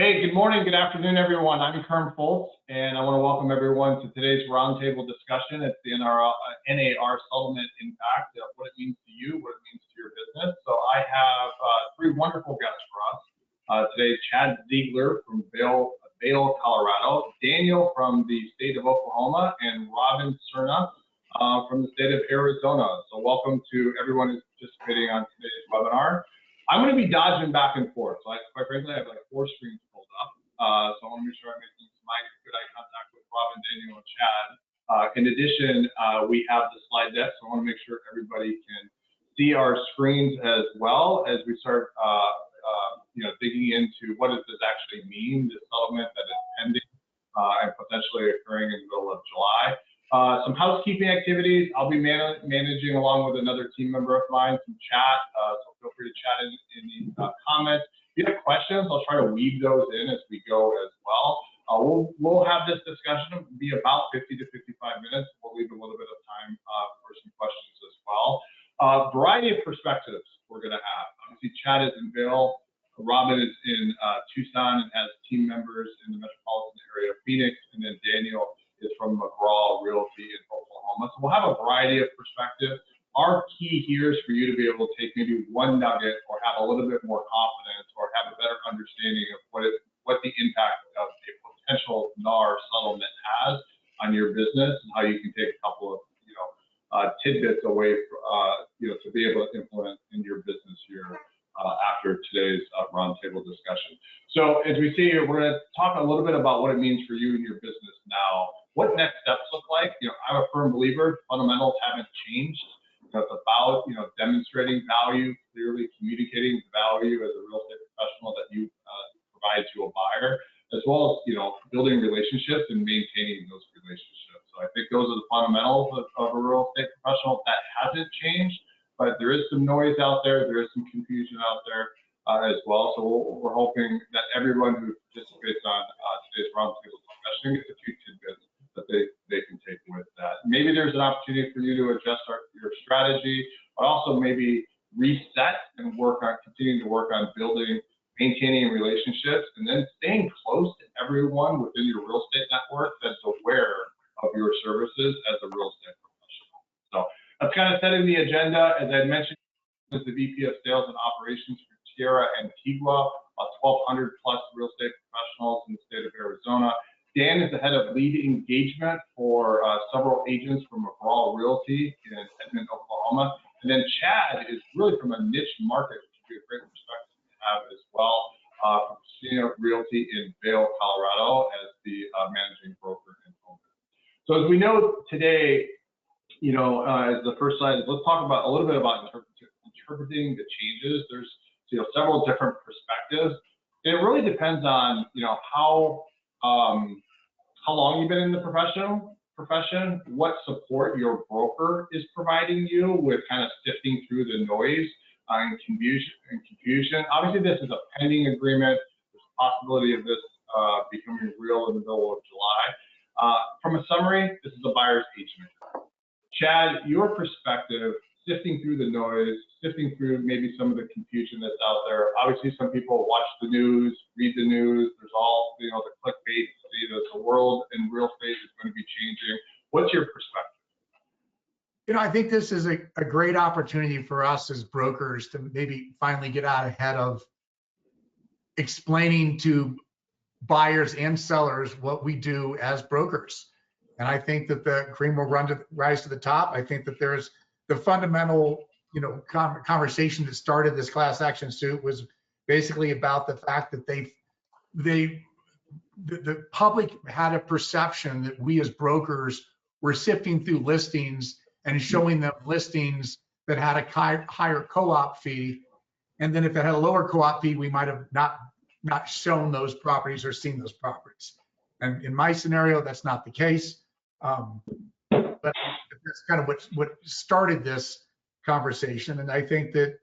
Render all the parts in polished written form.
Hey, good morning, good afternoon, everyone. I'm Kerm Foltz, and I want to welcome everyone to today's roundtable discussion. It's the NAR settlement impact, what it means to you, what it means to your business. So I have three wonderful guests for us. Today, Chad Ziegler from Vail, Colorado, Daniel from the state of Oklahoma, and Robin Cerna from the state of Arizona. So welcome to everyone who's participating on today's webinar. I'm going to be dodging back and forth. So quite frankly, I have like 4 screens pulled up. So I want to make sure I'm making some good eye contact with Robin, Daniel, and Chad. In addition, we have the slide deck, so I want to make sure everybody can see our screens as well as we start digging into what does this actually mean, the settlement that is pending and potentially occurring in the middle of July. Some housekeeping activities. I'll be managing along with another team member of mine some chat, so feel free to chat in the comments. If you have questions, I'll try to weave those in as we go as well. We'll have this discussion be about 50 to 55 minutes. We'll leave a little bit of time for some questions as well. Variety of perspectives we're going to have. Obviously, Chad is in Vail. Robin is in Tucson and has team members in the metropolitan area of Phoenix, and then Daniel is from McGraw Realty in Oklahoma. So we'll have a variety of perspectives. Our key here is for you to be able to take maybe one nugget or have a little bit more confidence or have a better understanding of what the impact of a potential NAR settlement has on your business and how you can take a couple of tidbits away to be able to implement in your business here after today's roundtable discussion. So as we see here, we're going to talk a little bit about what it means for you and your business now. What next steps look like? I'm a firm believer fundamentals haven't changed. It's about demonstrating value, clearly communicating value as a real estate professional that you provide to a buyer, as well as building relationships and maintaining those relationships. So I think those are the fundamentals of a real estate professional. That hasn't changed, but there is some noise out there. There is some confusion out there as well. So we're hoping that everyone who participates on today's roundtable discussion gets a few tidbits that they can take with that. Maybe there's an opportunity for you to adjust your strategy, but also maybe reset and continuing to work on building, maintaining relationships, and then staying close to everyone within your real estate network that's aware of your services as a real estate professional. So that's kind of setting the agenda. As I mentioned, as the VP of Sales and Operations for Tierra Antigua, 1,200 plus real estate professionals in the state of Arizona. Dan is the head of lead engagement for several agents from McGraw Realty in Edmond, Oklahoma. And then Chad is really from a niche market, which would be a great perspective to have as well, from Senior Realty in Vail, Colorado, as the managing broker in Oakland. So as we know today, as the first slide, let's talk about a little bit about interpreting the changes. There's several different perspectives. It really depends on how long you've been in the profession, what support your broker is providing you with kind of sifting through the noise and confusion. Obviously, this is a pending agreement. There's a possibility of this becoming real in the middle of July. From a summary, this is a buyer's agent. Chad, your perspective, sifting through the noise, sifting through maybe some of the confusion that's out there. Obviously, some people watch the news, read the news. There's all the clickbait. The world in real estate is going to be changing. What's your perspective? I think this is a great opportunity for us as brokers to maybe finally get out ahead of explaining to buyers and sellers what we do as brokers. And I think that the cream will rise to the top. I think that there's the fundamental, conversation that started this class action suit was basically about the fact that the public had a perception that we as brokers were sifting through listings and showing them listings that had a higher co-op fee. And then if it had a lower co-op fee, we might have not shown those properties or seen those properties. And in my scenario, that's not the case. But that's kind of what started this conversation. And I think that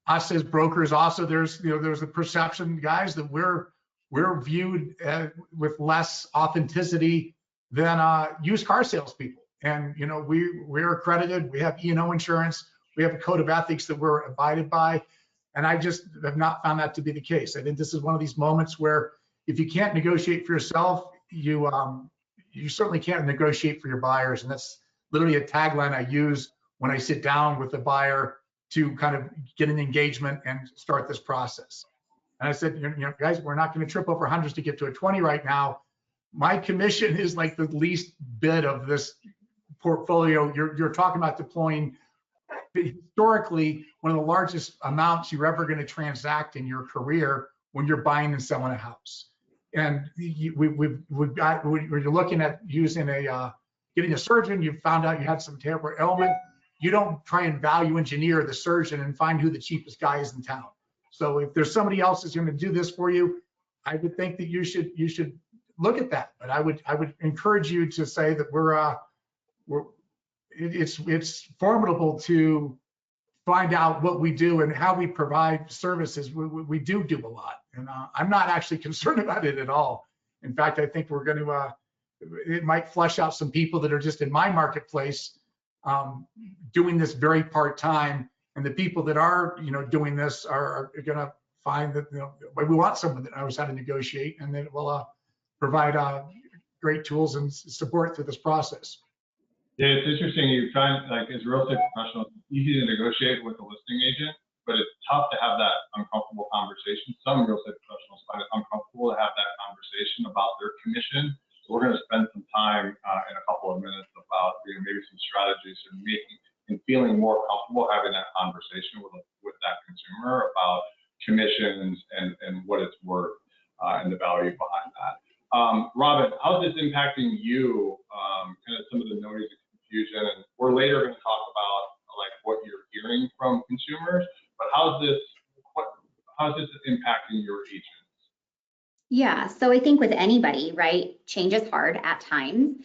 us as brokers also, there's a perception, guys, that we're viewed with less authenticity than used car salespeople. And we're accredited. We have E&O insurance. We have a code of ethics that we're abided by. And I just have not found that to be the case. I think this is one of these moments where if you can't negotiate for yourself, you certainly can't negotiate for your buyers. And that's literally a tagline I use when I sit down with the buyer to kind of get an engagement and start this process. And I said, guys, we're not going to trip over hundreds to get to a 20 right now. My commission is like the least bit of this portfolio. You're talking about deploying historically one of the largest amounts you're ever going to transact in your career when you're buying and selling a house. And we've got, when you're looking at using getting a surgeon, you found out you had some terrible ailment. You don't try and value engineer the surgeon and find who the cheapest guy is in town. So if there's somebody else that's going to do this for you, I would think that you should look at that. But I would encourage you to say that it's formidable to find out what we do and how we provide services. We do a lot, and I'm not actually concerned about it at all. In fact, I think we're going to it might flush out some people that are just in my marketplace doing this very part-time, and the people that are doing this are going to find that we want someone that knows how to negotiate, and that will provide great tools and support through this process. Yeah, it's interesting. You find, like, as real estate professionals, it's easy to negotiate with a listing agent, but it's tough to have that uncomfortable conversation. Some real estate professionals find it uncomfortable to have that conversation about their commission. So we're going to spend some time in a couple of minutes about maybe some strategies for making and feeling more comfortable having that conversation with that consumer about commissions and what it's worth and the value behind that. Robin, how's this impacting you? Kind of some of the noise and confusion, and we're later going to talk about like what you're hearing from consumers. But how's this impacting your agents? Yeah, so I think with anybody, right, change is hard at times.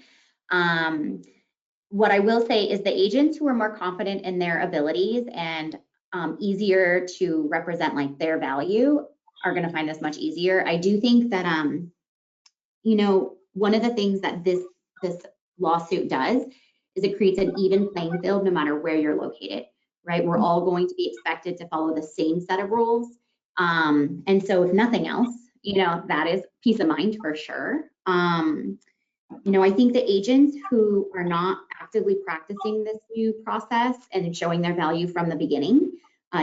What I will say is the agents who are more confident in their abilities and easier to represent like their value are going to find this much easier. I do think that one of the things that this lawsuit does is it creates an even playing field no matter where you're located, right? We're all going to be expected to follow the same set of rules. And so if nothing else, that is peace of mind for sure. I think the agents who are not actively practicing this new process and showing their value from the beginning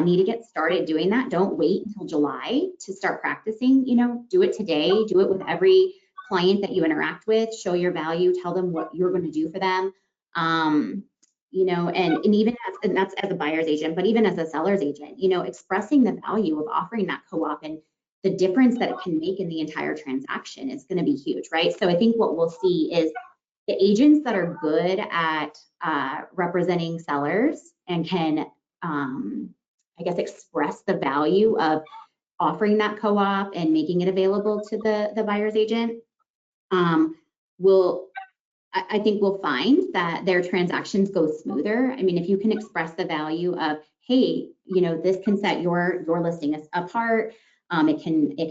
need to get started doing that. Don't wait until July to start practicing. Do it today. Do it with every client that you interact with. Show your value. Tell them what you're going to do for them. And even that's as a buyer's agent, but even as a seller's agent, expressing the value of offering that co-op and the difference that it can make in the entire transaction is going to be huge, right? So I think what we'll see is the agents that are good at representing sellers and can, express the value of offering that co-op and making it available to the buyer's agent, I think we'll find that their transactions go smoother. I mean, if you can express the value of, hey, this can set your listing apart. It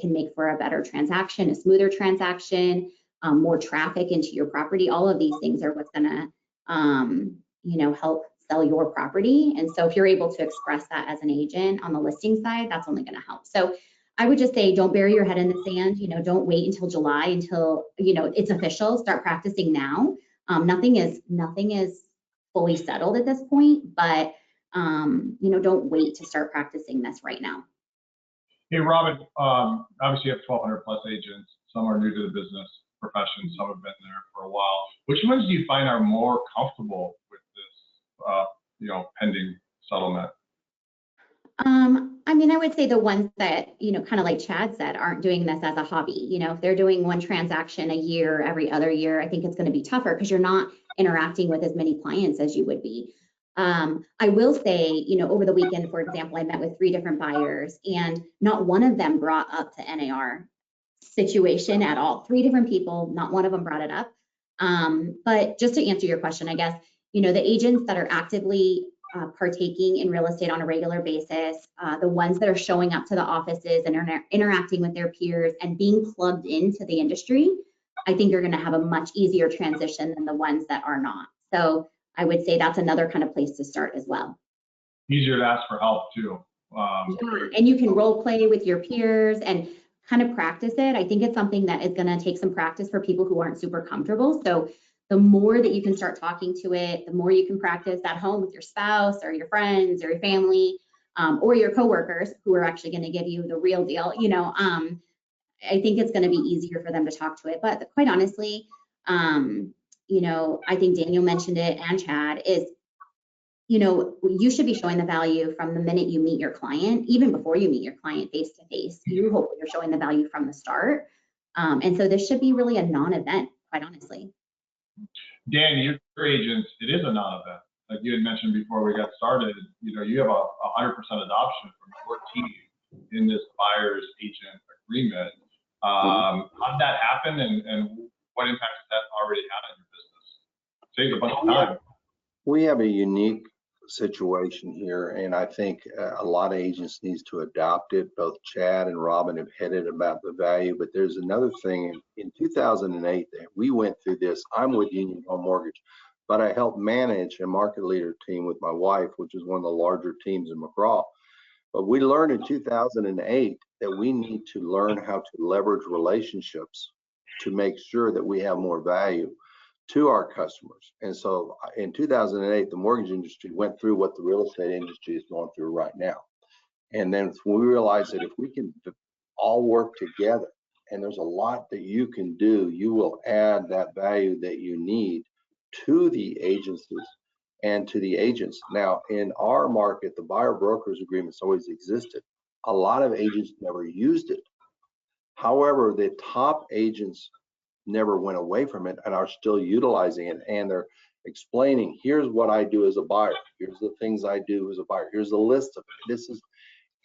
can make for a better transaction, a smoother transaction, more traffic into your property. All of these things are what's gonna, help sell your property. And so if you're able to express that as an agent on the listing side, that's only gonna help. So I would just say, don't bury your head in the sand. Don't wait until July until it's official. Start practicing now. Nothing is fully settled at this point, but don't wait to start practicing this right now. Hey, Robin, obviously you have 1,200 plus agents. Some are new to the business profession. Some have been there for a while. Which ones do you find are more comfortable with this, pending settlement? I would say the ones that, kind of like Chad said, aren't doing this as a hobby. If they're doing one transaction a year, every other year, I think it's going to be tougher because you're not interacting with as many clients as you would be. I will say, over the weekend, for example, I met with 3 different buyers and not one of them brought up the NAR situation at all. 3 different people, not one of them brought it up. But just to answer your question, I guess, the agents that are actively partaking in real estate on a regular basis, the ones that are showing up to the offices and are interacting with their peers and being plugged into the industry, I think you're going to have a much easier transition than the ones that are not. So I would say that's another kind of place to start as well. Easier to ask for help too, Yeah, and you can role play with your peers and kind of practice it. I think it's something that is going to take some practice for people who aren't super comfortable. So the more that you can start talking to it, the more you can practice at home with your spouse or your friends or your family, or your coworkers who are actually going to give you the real deal. I think it's going to be easier for them to talk to it. But quite honestly, I think Daniel mentioned it and Chad is, you should be showing the value from the minute you meet your client, even before you meet your client face to face. You hopefully you're showing the value from the start. And so this should be really a non-event, quite honestly. Dan, your agents, it is a non-event. Like you had mentioned before we got started, you have a 100% adoption from your team in this buyer's agent agreement. How did that happen, and what impact has that already had on your business? Saved a bunch of time. We have a unique situation here, and I think a lot of agents needs to adopt it. Both Chad and Robin have hit it about the value, but there's another thing. In 2008, we went through this. I'm with Union Home Mortgage, but I helped manage a market leader team with my wife, which is one of the larger teams in McGraw. But we learned in 2008 that we need to learn how to leverage relationships to make sure that we have more value to our customers. And so in 2008, the mortgage industry went through what the real estate industry is going through right now. And then we realized that if we can all work together, and there's a lot that you can do, you will add that value that you need to the agencies and to the agents. Now, in our market, the buyer brokers agreements always existed. A lot of agents never used it. However, the top agents never went away from it and are still utilizing it, and they're explaining, here's what I do as a buyer, here's the things I do as a buyer, here's a list of it.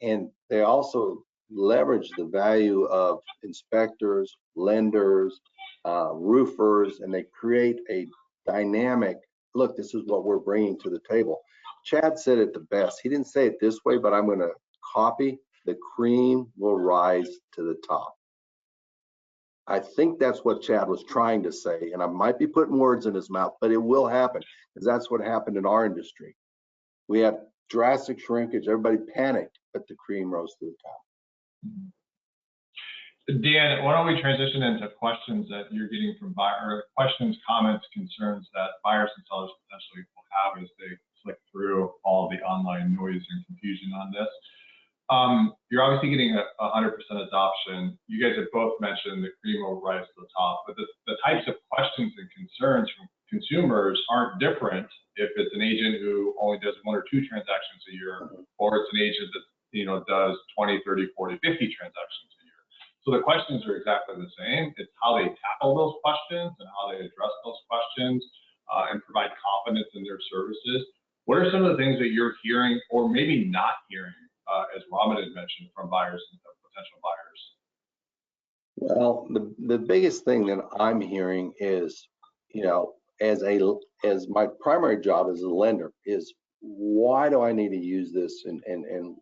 And they also leverage the value of inspectors, lenders, roofers, and they create a dynamic, look, this is what we're bringing to the table. Chad said it the best. He didn't say it this way, but I'm going to copy: the cream will rise to the top. I think that's what Chad was trying to say, and I might be putting words in his mouth, but it will happen, because that's what happened in our industry. We had drastic shrinkage, everybody panicked, but the cream rose to the top. Dan, why don't we transition into questions that you're getting from buyers, questions, comments, concerns that buyers and sellers potentially will have as they flick through all the online noise and confusion on this. You're obviously getting a 100% adoption. You guys have both mentioned the cream will rise to the top, but the types of questions and concerns from consumers aren't different if it's an agent who only does 1 or 2 transactions a year, or it's an agent that does 20, 30, 40, 50 transactions a year. So the questions are exactly the same. It's how they tackle those questions and how they address those questions and provide confidence in their services. What are some of the things that you're hearing, or maybe not hearing, as Robin had mentioned, from buyers and potential buyers? Well, the biggest thing that I'm hearing is, as my primary job as a lender is, why do I need to use this, and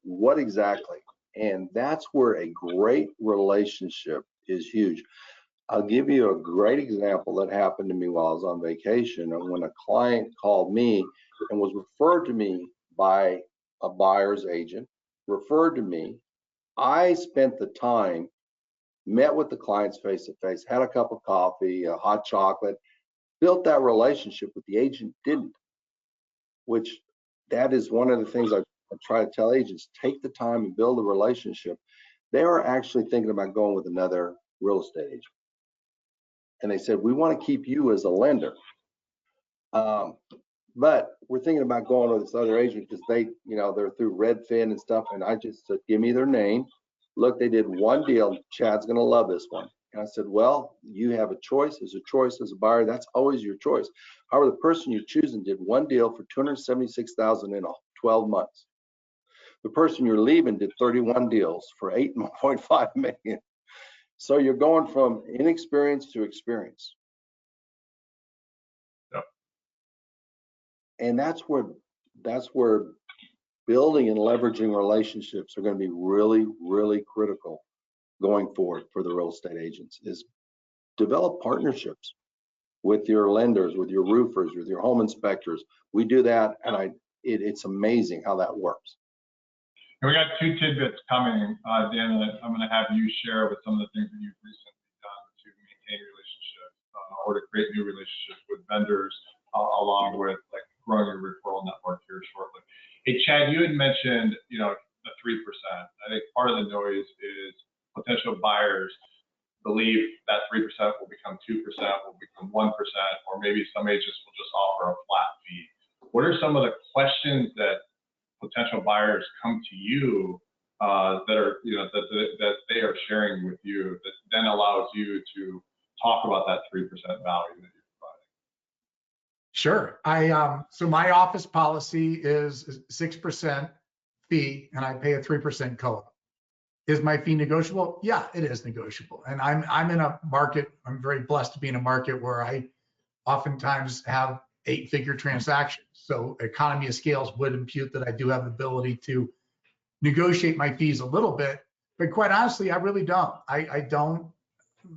what exactly? And that's where a great relationship is huge. I'll give you a great example that happened to me while I was on vacation, and when a client called me and was referred to me by a buyer's agent, referred to me. I spent the time, met with the clients face to face, had a cup of coffee, a hot chocolate, built that relationship with the agent didn't, which that is one of the things I try to tell agents: take the time and build a relationship. They were actually thinking about going with another real estate agent. And they said, we want to keep you as a lender. But we're thinking about going with this other agent because they're through Redfin and stuff. And I just said, give me their name. Look, they did one deal. Chad's going to love this one. And I said, well, you have a choice. As a choice as a buyer, that's always your choice. However, the person you're choosing did one deal for $276,000 in 12 months. The person you're leaving did 31 deals for $8.5 million. So you're going from inexperience to experience. Yep. And that's where building and leveraging relationships are going to be really, really critical going forward for the real estate agents. Is develop partnerships with your lenders, with your roofers, with your home inspectors. We do that, and it's amazing how that works. And we got 2 tidbits coming, Dan, that I'm going to have you share with some of the things that you've recently done to maintain relationships or to create new relationships with vendors, along with like growing your referral network here shortly. Hey, Chad, you had mentioned, you know, the 3%. I think part of the noise is potential buyers believe that 3% will become 2%, will become 1%, or maybe some agents will just offer a flat fee. What are some of the questions that potential buyers come to you that are, you know, that they are sharing with you that then allows you to talk about that 3% value that you're providing? Sure. So my office policy is 6% fee, and I pay a 3% co-op. Is my fee negotiable? Yeah, it is negotiable. And I'm in a market, I'm very blessed to be in a market where I oftentimes have 8-figure transactions. So economy of scales would impute that I do have the ability to negotiate my fees a little bit, but quite honestly, I really don't. I don't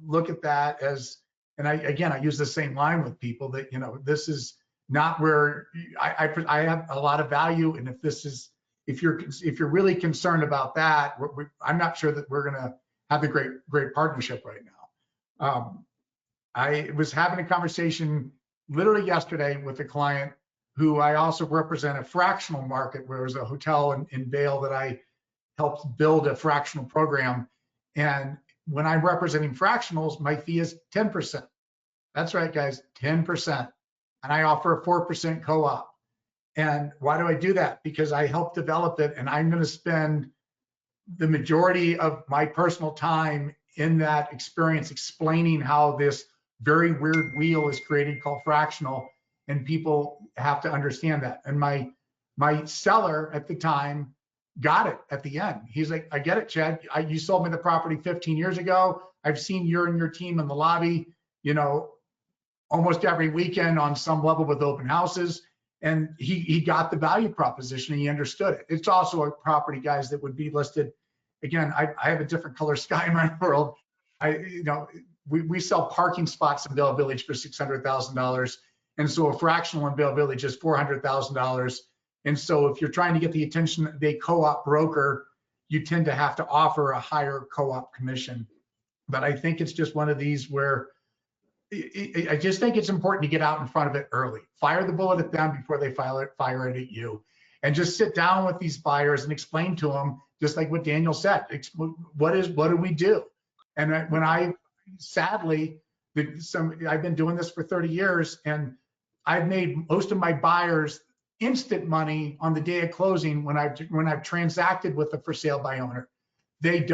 look at that as, and I use the same line with people that, you know, this is not where I have a lot of value. And if you're really concerned about that, I'm not sure that we're going to have a great partnership right now. I was having a conversation literally yesterday with a client who I also represent a fractional market, where there's a hotel in Vail that I helped build a fractional program. And when I'm representing fractionals, my fee is 10%. That's right, guys, 10%. And I offer a 4% co-op. And why do I do that? Because I help develop it, and I'm going to spend the majority of my personal time in that experience explaining how this very weird wheel is created called fractional, and people have to understand that. And my seller at the time got it at the end. He's like, I get it, Chad. You sold me the property 15 years ago. I've seen you and your team in the lobby, you know, almost every weekend on some level with open houses. And he got the value proposition, and he understood it. It's also a property, guys, that would be listed. Again, I have a different color sky in my world. We sell parking spots in Vail Village for $600,000. And so a fractional in Vail Village is $400,000. And so if you're trying to get the attention of a co-op broker, you tend to have to offer a higher co-op commission. But I think it's just one of these where I just think it's important to get out in front of it early. Fire the bullet at them before they fire it at you. And just sit down with these buyers and explain to them, just like what Daniel said, what do we do? And when sadly, I've been doing this for 30 years, and I've made most of my buyers instant money on the day of closing when I've transacted with a for sale by owner. They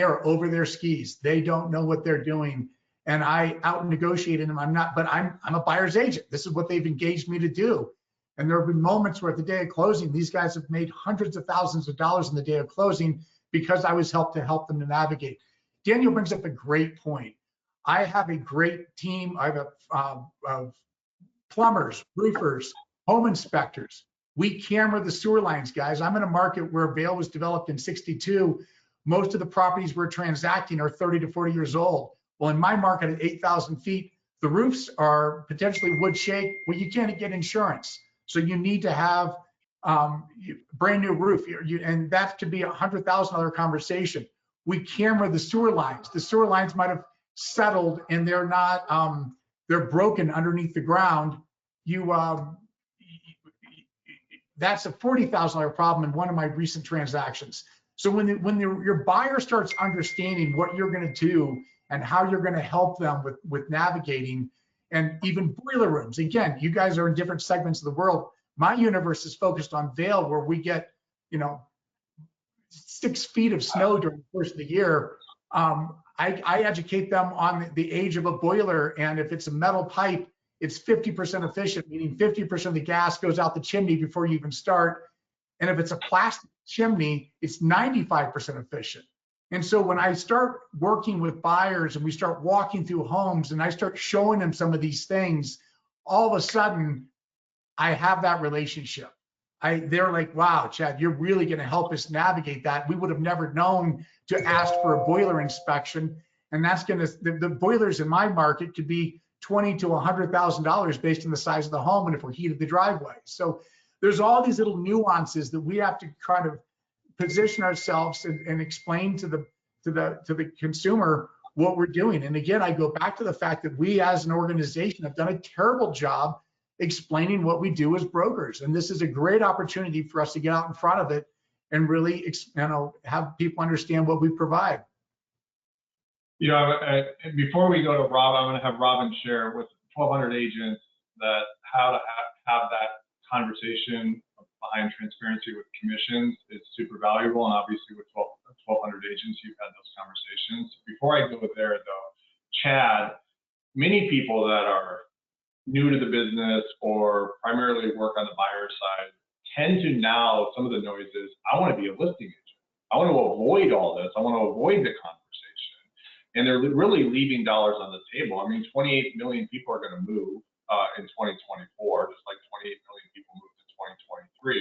are over their skis. They don't know what they're doing. And I out negotiated them. I'm a buyer's agent. This is what they've engaged me to do. And there have been moments where at the day of closing, these guys have made hundreds of thousands of dollars in the day of closing because I was helped them to navigate. Daniel brings up a great point. I have a great team. I have plumbers, roofers, home inspectors. We camera the sewer lines, guys. I'm in a market where Vail was developed in '62. Most of the properties we're transacting are 30 to 40 years old. Well, in my market at 8,000 feet, the roofs are potentially wood shake. Well, you can't get insurance. So you need to have brand new roof, and that could be a $100,000 conversation. We camera the sewer lines. The sewer lines might have settled and they're not, they're broken underneath the ground. That's a $40,000 problem in one of my recent transactions. So when your buyer starts understanding what you're going to do and how you're going to help them with navigating, and even boiler rooms. Again, you guys are in different segments of the world. My universe is focused on Vail, where we get, 6 feet of snow during the course of the year. I educate them on the age of a boiler, and if it's a metal pipe, it's 50% efficient, meaning 50% of the gas goes out the chimney before you even start. And if it's a plastic chimney, it's 95% efficient. And so when I start working with buyers and we start walking through homes and I start showing them some of these things, all of a sudden I have that relationship. They're like, wow, Chad, you're really going to help us navigate that. We would have never known to ask for a boiler inspection. And that's going to, the boilers in my market could be $20,000 to $100,000 based on the size of the home and if we're heated the driveway. So there's all these little nuances that we have to kind of position ourselves and explain to the consumer what we're doing. And again, I go back to the fact that we as an organization have done a terrible job explaining what we do as brokers. And this is a great opportunity for us to get out in front of it and really, have people understand what we provide. Before we go to Rob, I'm going to have Robin share with 1,200 agents that how to have that conversation behind transparency with commissions is super valuable. And obviously with 1,200 agents, you've had those conversations. Before I go there though, Chad, many people that are new to the business or primarily work on the buyer side tend to now, some of the noise is, I want to be a listing agent. I want to avoid all this. I want to avoid the conversation. And they're really leaving dollars on the table. I mean, 28 million people are going to move in 2024, just like 28 million people moved in 2023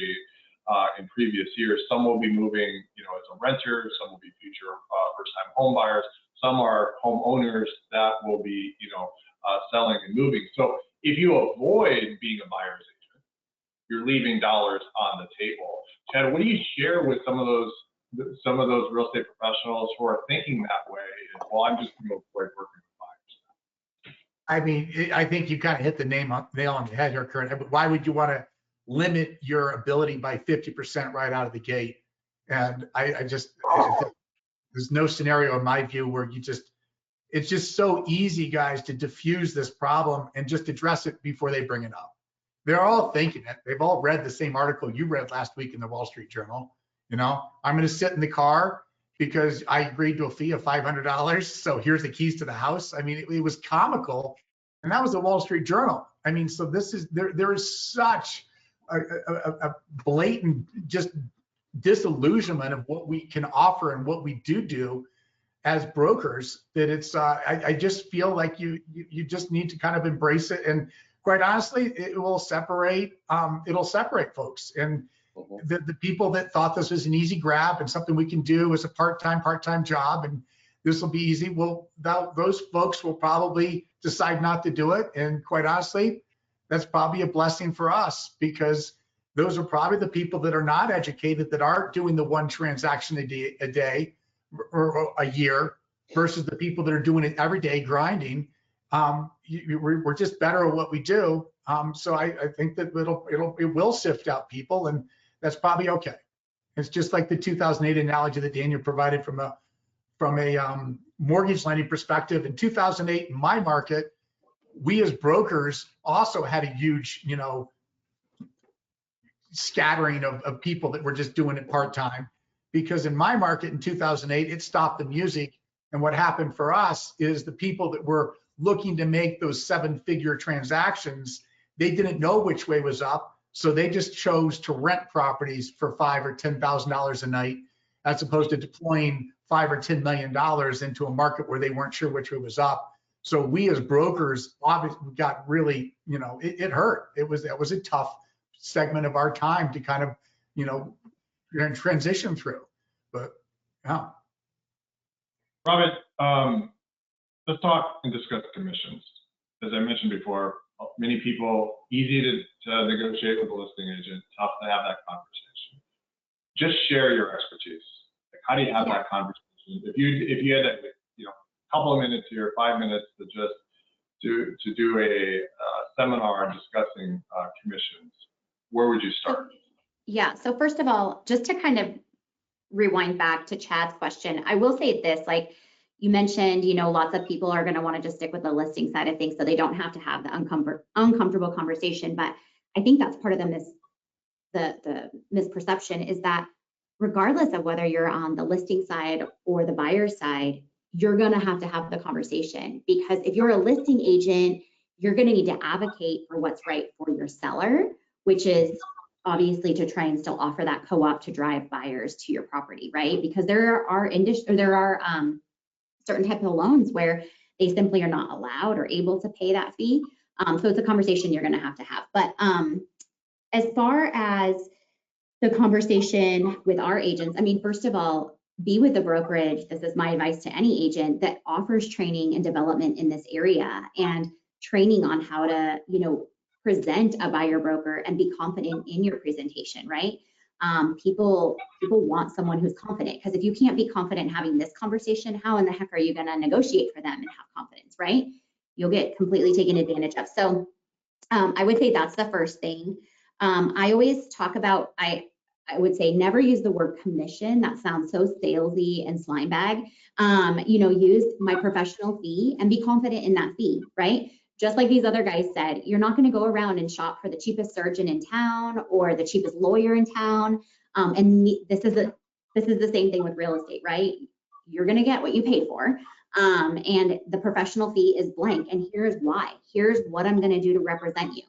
in previous years. Some will be moving, as a renter. Some will be future first-time home buyers. Some are homeowners that will be, selling and moving. So if you avoid being a buyer's agent, you're leaving dollars on the table. Chad, what do you share with some of those real estate professionals who are thinking that way? Well, I'm just going to avoid working with buyers. I mean, I think you kind of hit the nail on the head here, Kurt. Why would you want to limit your ability by 50% right out of the gate? And I just, there's no scenario in my view where it's just so easy, guys, to diffuse this problem and just address it before they bring it up. They're all thinking it. They've all read the same article you read last week in the Wall Street Journal. I'm going to sit in the car because I agreed to a fee of $500. So here's the keys to the house. I mean, it was comical. And that was the Wall Street Journal. I mean, so this is, there is such a blatant just disillusionment of what we can offer and what we do as brokers that it's, I just feel like you just need to kind of embrace it. And quite honestly, it will separate, it'll separate folks. And the people that thought this was an easy grab and something we can do as a part-time job, and this will be easy. Well, those folks will probably decide not to do it. And quite honestly, that's probably a blessing for us, because those are probably the people that are not educated, that aren't doing the one transaction a day or a year, versus the people that are doing it every day, grinding. We're just better at what we do. So I think that it will sift out people, and that's probably okay. It's just like the 2008 analogy that Daniel provided from a mortgage lending perspective. In 2008, in my market, we as brokers also had a huge, scattering of people that were just doing it part-time, because in my market in 2008, it stopped the music. And what happened for us is the people that were looking to make those 7-figure transactions, they didn't know which way was up. So they just chose to rent properties for $5,000 or $10,000 a night, as opposed to deploying $5 or $10 million into a market where they weren't sure which way was up. So we as brokers obviously got really, it hurt. That was a tough segment of our time to kind of, transition through. But yeah. Robin, let's talk and discuss commissions. As I mentioned before, many people, easy to negotiate with a listing agent, tough to have that conversation. Just share your expertise. Like, how do you have that conversation? If you had a couple of minutes here, 5 minutes to just to do a seminar discussing commissions, where would you start? Yeah, so first of all, just to kind of rewind back to Chad's question, I will say this, like you mentioned, lots of people are going to want to just stick with the listing side of things, so they don't have to have the uncomfortable conversation. But I think that's part of the misperception, is that regardless of whether you're on the listing side or the buyer side, you're going to have the conversation, because if you're a listing agent, you're going to need to advocate for what's right for your seller, which is obviously to try and still offer that co-op to drive buyers to your property, right? Because there are certain types of loans where they simply are not allowed or able to pay that fee. So it's a conversation you're going to have. But as far as the conversation with our agents, I mean, first of all, be with the brokerage. This is my advice to any agent that offers training and development in this area, and training on how to, present a buyer broker and be confident in your presentation, right? People want someone who's confident, because if you can't be confident having this conversation, how in the heck are you going to negotiate for them and have confidence, right? You'll get completely taken advantage of. So I would say that's the first thing. I always talk about, I would say never use the word commission. That sounds so salesy and slime bag. Use my professional fee and be confident in that fee, right? Just like these other guys said, you're not going to go around and shop for the cheapest surgeon in town or the cheapest lawyer in town. And this is the same thing with real estate, right? You're going to get what you paid for. And the professional fee is blank. And here's why. Here's what I'm going to do to represent you.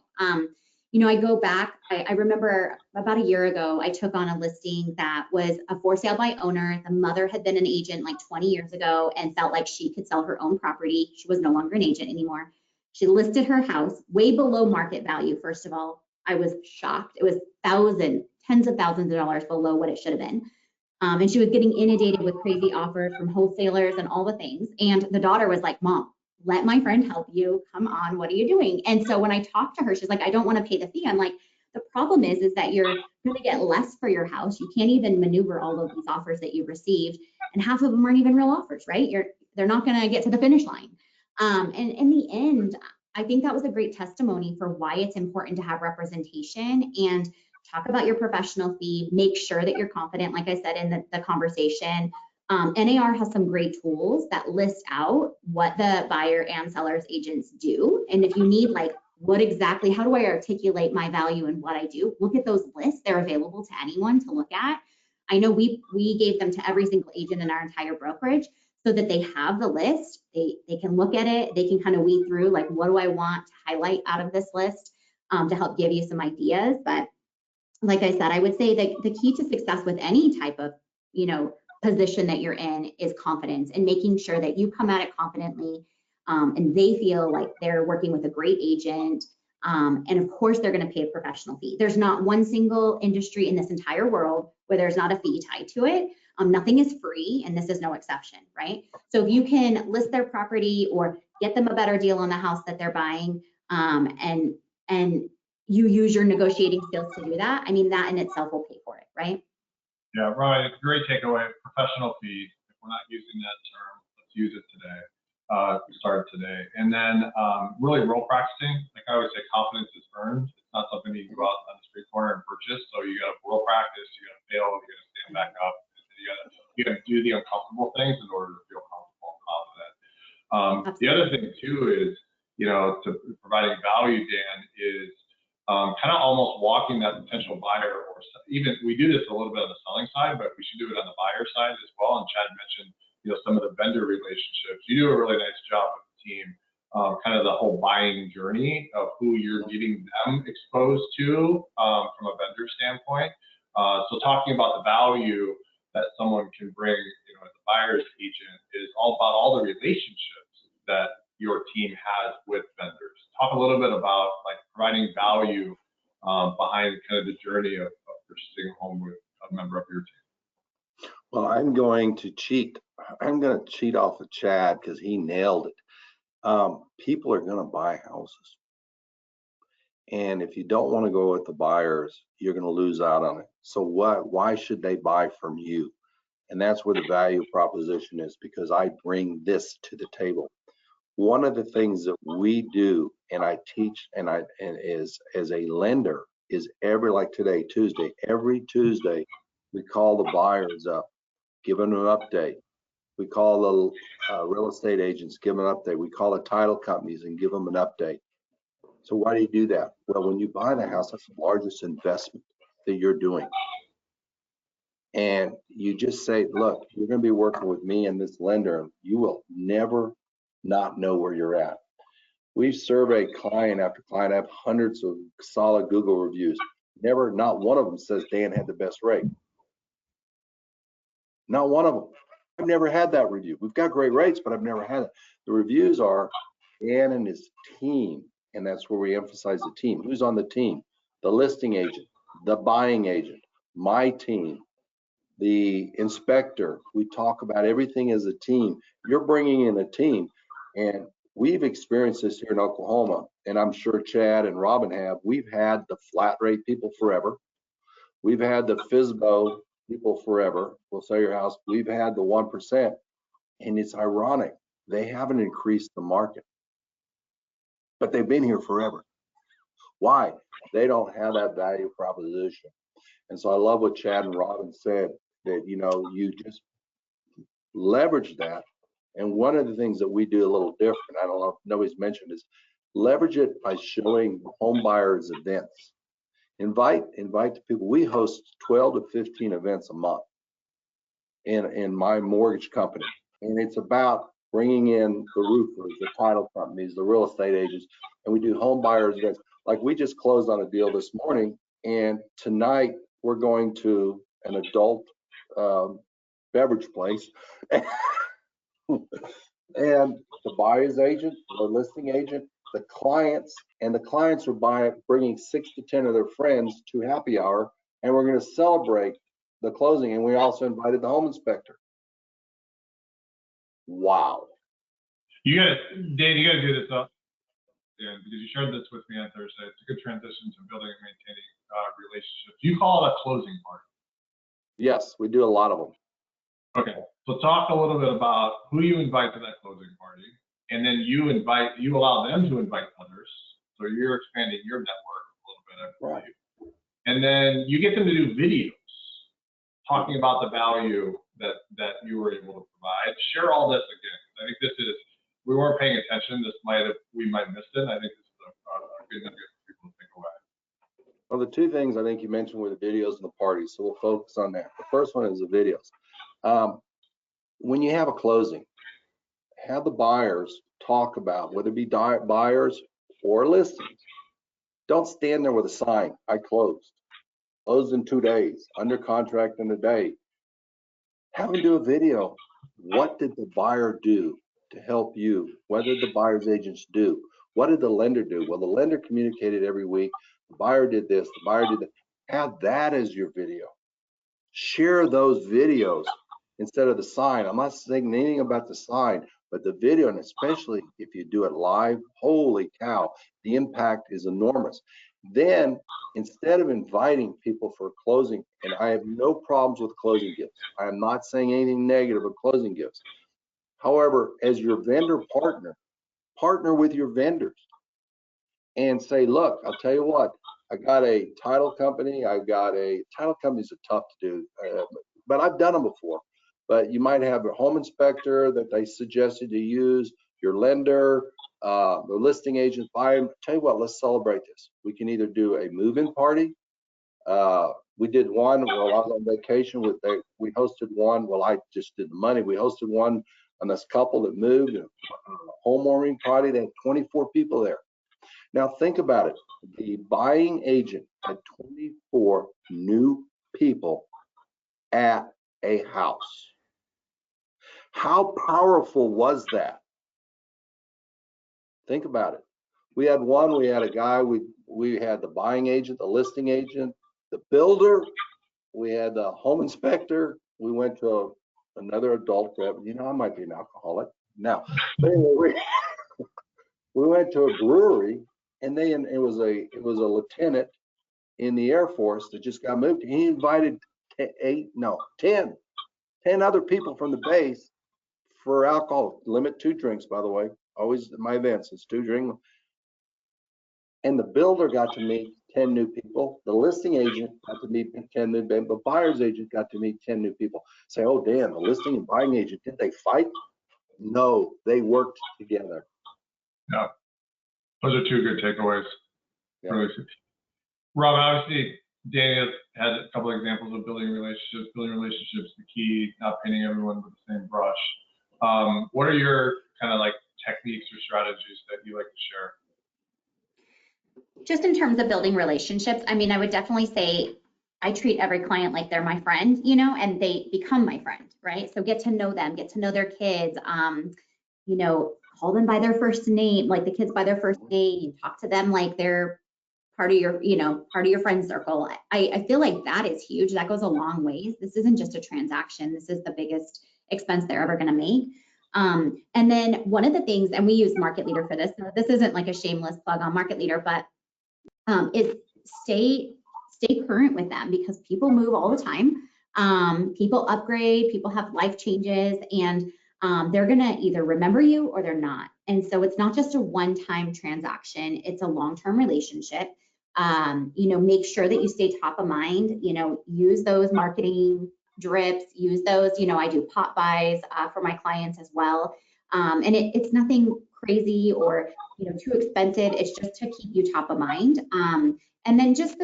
I go back, I remember about a year ago, I took on a listing that was a for sale by owner. The mother had been an agent like 20 years ago and felt like she could sell her own property. She was no longer an agent anymore. She listed her house way below market value. First of all, I was shocked. It was tens of thousands of dollars below what it should have been. And she was getting inundated with crazy offers from wholesalers and all the things. And the daughter was like, Mom, let my friend help you. Come on, what are you doing? And so when I talked to her, she's like, I don't want to pay the fee. I'm like, the problem is that you're going to get less for your house. You can't even maneuver all of these offers that you've received. And half of them aren't even real offers, right? They're not going to get to the finish line. And in the end, I think that was a great testimony for why it's important to have representation and talk about your professional fee. Make sure that you're confident, like I said in the conversation. NAR has some great tools that list out what the buyer and seller's agents do. And if you need like, how do I articulate my value and what I do? Look at those lists. They're available to anyone to look at. I know we gave them to every single agent in our entire brokerage so that they have the list. They can look at it. They can kind of weed through like, what do I want to highlight out of this list to help give you some ideas. But like I said, I would say that the key to success with any type of, position that you're in is confidence and making sure that you come at it confidently and they feel like they're working with a great agent. And of course, they're going to pay a professional fee. There's not one single industry in this entire world where there's not a fee tied to it. Nothing is free, and this is no exception, right? So if you can list their property or get them a better deal on the house that they're buying, and you use your negotiating skills to do that, I mean, that in itself will pay for it, right? Yeah, Ryan, great takeaway. Professional fee. If we're not using that term, let's use it today. Start today. And then really role practicing. Like I always say, confidence is earned. It's not something you can go out on the street corner and purchase. So you got to role practice. You got to fail. You got to stand back up. You got to do the uncomfortable things in order to feel comfortable and confident. The other thing too is, to providing value, Dan, is kind of almost walking that potential buyer, or even we do this a little bit on the selling side, but we should do it on the buyer side as well. And Chad mentioned, some of the vendor relationships. You do a really nice job with the team, kind of the whole buying journey of who you're getting them exposed to from a vendor standpoint. So talking about the value that someone can bring, as a buyer's agent is all about all the relationships that your team has with vendors. Talk a little bit about like providing value behind kind of the journey of purchasing a home with a member of your team. Well, I'm going to cheat. I'm going to cheat off of Chad because he nailed it. People are going to buy houses. And if you don't want to go with the buyers, you're going to lose out on it. So why should they buy from you? And that's where the value proposition is, because I bring this to the table. One of the things that we do, and I teach, and is as a lender, is like today, Tuesday, every Tuesday, we call the buyers up, give them an update. We call the real estate agents, give them an update. We call the title companies and give them an update. So why do you do that? Well, when you buy the house, that's the largest investment that you're doing. And you just say, look, you're going to be working with me and this lender. You will never not know where you're at. We've surveyed client after client. I have hundreds of solid Google reviews. Not one of them says Dan had the best rate. Not one of them. I've never had that review. We've got great rates, but I've never had it. The reviews are Dan and his team, and that's where we emphasize the team. Who's on the team? The listing agent, the buying agent, my team, the inspector. We talk about everything as a team. You're bringing in a team, and we've experienced this here in Oklahoma, and I'm sure Chad and Robin have. We've had the flat rate people forever. We've had the FSBO people forever. We'll sell your house. We've had the 1%, and it's ironic. They haven't increased the market, but they've been here forever. Why? They don't have that value proposition. And so I love what Chad and Robin said, that, you know, you just leverage that. And one of the things that we do a little different, I don't know if nobody's mentioned, is leverage it by showing home buyers events. Invite the people. We host 12 to 15 events a month in my mortgage company. And it's about bringing in the roofers, the title companies, the real estate agents, and we do home buyers events. Like we just closed on a deal this morning, and tonight we're going to an adult beverage place. And the buyer's agent, the listing agent, the clients are bringing 6 to 10 of their friends to happy hour, and we're going to celebrate the closing. And we also invited the home inspector. Wow. You gotta, Dave, you gotta do this up. Yeah, because you shared this with me on Thursday. It's a good transition to building and maintaining relationships. You call it a closing party. Yes, we do a lot of them. Okay, so talk a little bit about who you invite to that closing party, and then you allow them to invite others. So you're expanding your network a little bit, I believe. Right. And then you get them to do videos talking about the value that you were able to provide. Share all this again. I think we weren't paying attention. We might have missed it. I think this is a good nugget for people to take away. Well, the two things I think you mentioned were the videos and the parties, so we'll focus on that. The first one is the videos. When you have a closing, have the buyers talk about, whether it be buyers or listings. Don't stand there with a sign, I closed in 2 days, under contract in a day. Have them do a video. What did the buyer do to help you? What did the buyer's agents do? What did the lender do? Well, the lender communicated every week. The buyer did this, the buyer did that. Have that as your video. Share those videos instead of the sign. I'm not saying anything about the sign, but the video, and especially if you do it live, holy cow, the impact is enormous. Then, instead of inviting people for a closing, and I have no problems with closing gifts. I am not saying anything negative of closing gifts. However, as your vendor partner with your vendors and say, look, I'll tell you what, I got a title company. Title companies are tough to do, but I've done them before. But you might have a home inspector that they suggested to use, your lender, the listing agent, buyer. Tell you what, let's celebrate this. We can either do a move-in party. We did one while I was on vacation. We hosted one. Well, I just did the money. We hosted one on this couple that moved, a homewarming party. They had 24 people there. Now think about it. The buying agent had 24 new people at a house. How powerful was that? Think about it. We had a guy, we had the buying agent, the listing agent, the builder, we had the home inspector, we went to another adult, you know, I might be an alcoholic now. But anyway, we went to a brewery, and it was a lieutenant in the Air Force that just got moved. He invited 10 other people from the base for alcohol. Limit 2 drinks, by the way. Always at my events, it's 2 drinks. And the builder got to meet 10 new people. The listing agent got to meet 10 new people. The buyer's agent got to meet 10 new people. Say, oh, Dan, the listing and buying agent, did they fight? No, they worked together. Yeah, those are 2 good takeaways. Yeah. Really. Rob, obviously, Daniel had a couple of examples of building relationships. Building relationships, the key, not painting everyone with the same brush. What are your kind of like techniques or strategies that you like to share? Just in terms of building relationships, I mean, I would definitely say I treat every client like they're my friend, you know, and they become my friend, right? So get to know them, get to know their kids, you know, call them by their first name, like the kids by their first name, talk to them like they're part of your, you know, part of your friend circle. I feel like that is huge. That goes a long ways. This isn't just a transaction. This is the biggest expense they're ever going to make. And then one of the things, and we use Market Leader for this, so this isn't like a shameless plug on Market Leader, but is stay stay current with them because people move all the time. People upgrade, people have life changes, and they're gonna either remember you or they're not. And so it's not just a one-time transaction, it's a long-term relationship. Make sure that you stay top of mind, use those marketing drips, use those, I do pop buys for my clients as well. And it's nothing crazy or, too expensive. It's just to keep you top of mind. And then just